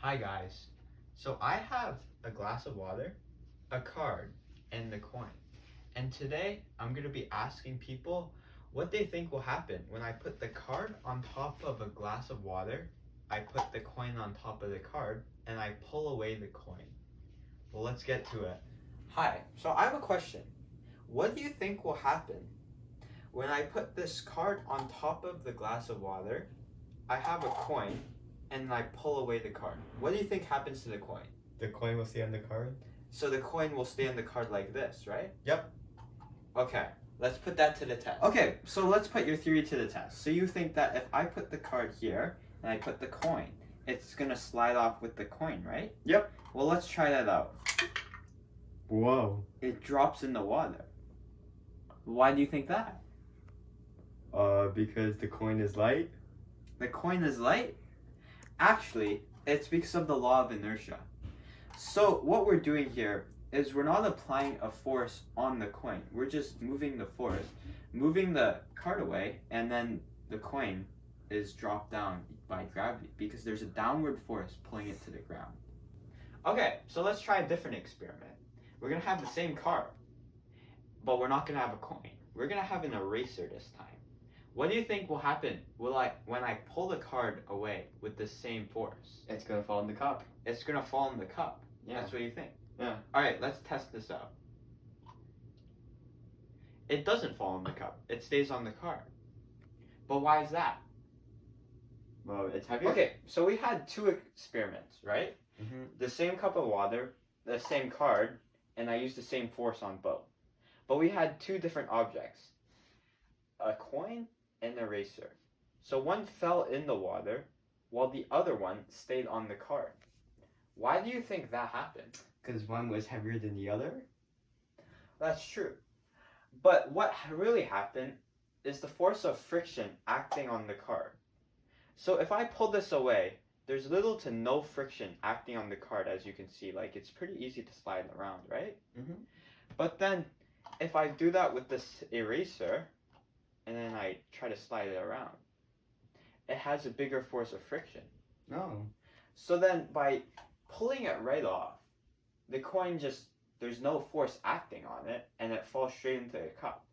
Hi guys, so I have a glass of water, a card, and the coin. And today I'm going to be asking people what they think will happen when I put the card on top of a glass of water, I put the coin on top of the card, and I pull away the coin. Well, let's get to it. Hi, so I have a question. What do you think will happen when I put this card on top of the glass of water, I have a coin, and I pull away the card? What do you think happens to the coin? The coin will stay on the card? So the coin will stay on the card like this, right? Yep. Okay, let's put that to the test. Okay, so let's put your theory to the test. So you think that if I put the card here, and I put the coin, it's gonna slide off with the coin, right? Yep. Well, let's try that out. Whoa. It drops in the water. Why do you think that? Because the coin is light? The coin is light? Actually, it's because of the law of inertia. So what we're doing here is we're not applying a force on the coin. We're just moving the force, moving the card away, and then the coin is dropped down by gravity because there's a downward force pulling it to the ground. Okay, so let's try a different experiment. We're gonna have the same card, but we're not gonna have a coin. We're gonna have an eraser this time. What do you think will happen when I pull the card away with the same force? It's gonna fall in the cup. It's gonna fall in the cup. Yeah. That's what you think? Yeah. Alright, let's test this out. It doesn't fall in the cup. It stays on the card. But why is that? Well, it's heavier. Okay, so we had two experiments, right? Mm-hmm. The same cup of water, the same card, and I used the same force on both. But we had two different objects. A coin and an eraser. So one fell in the water while the other one stayed on the card. Why do you think that happened? Because one was heavier than the other? That's true. But what really happened is the force of friction acting on the card. So if I pull this away, there's little to no friction acting on the card, as you can see. Like, it's pretty easy to slide around, right? Mm-hmm. But then if I do that with this eraser, and then I try to slide it around, it has a bigger force of friction. No. So then by pulling it right off, the coin there's no force acting on it, and it falls straight into the cup.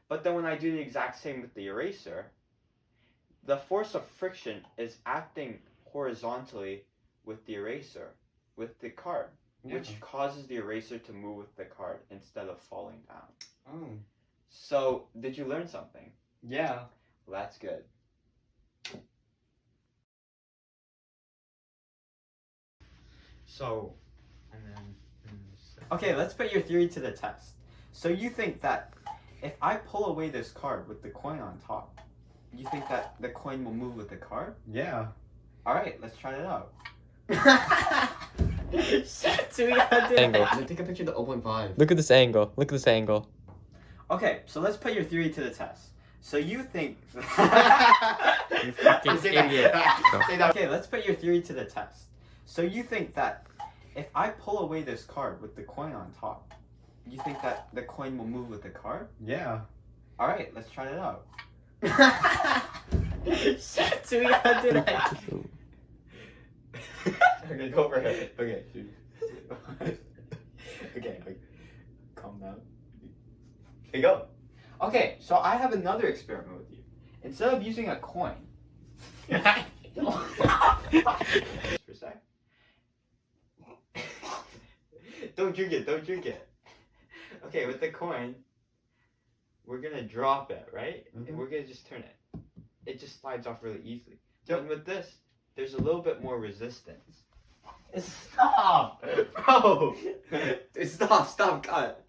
But then when I do the exact same with the eraser, the force of friction is acting horizontally with the eraser, with the card, which causes the eraser to move with the card instead of falling down. Oh. So, did you learn something? Yeah. Well, that's good. So, okay, let's put your theory to the test. So you think that if I pull away this card with the coin on top, you think that the coin will move with the card? Yeah. Alright, let's try it out. Angle. Take a picture of the 0.5. Look at this angle. Look at this angle. Okay, so let's put your theory to the test. So you think... You fucking idiot. Okay, let's put your theory to the test. So you think that if I pull away this card with the coin on top, you think that the coin will move with the card? Yeah. Alright, let's try it out. Okay, go for it. Okay, shoot. Okay, calm down. Here you go. Okay, so I have another experiment with you. Instead of using a coin, just for a sec. Don't drink it, don't drink it. Okay, with the coin, we're gonna drop it, right? Mm-hmm. And we're gonna just turn it. It just slides off really easily. Yep. And with this, there's a little bit more resistance. Stop! Bro! Stop, cut.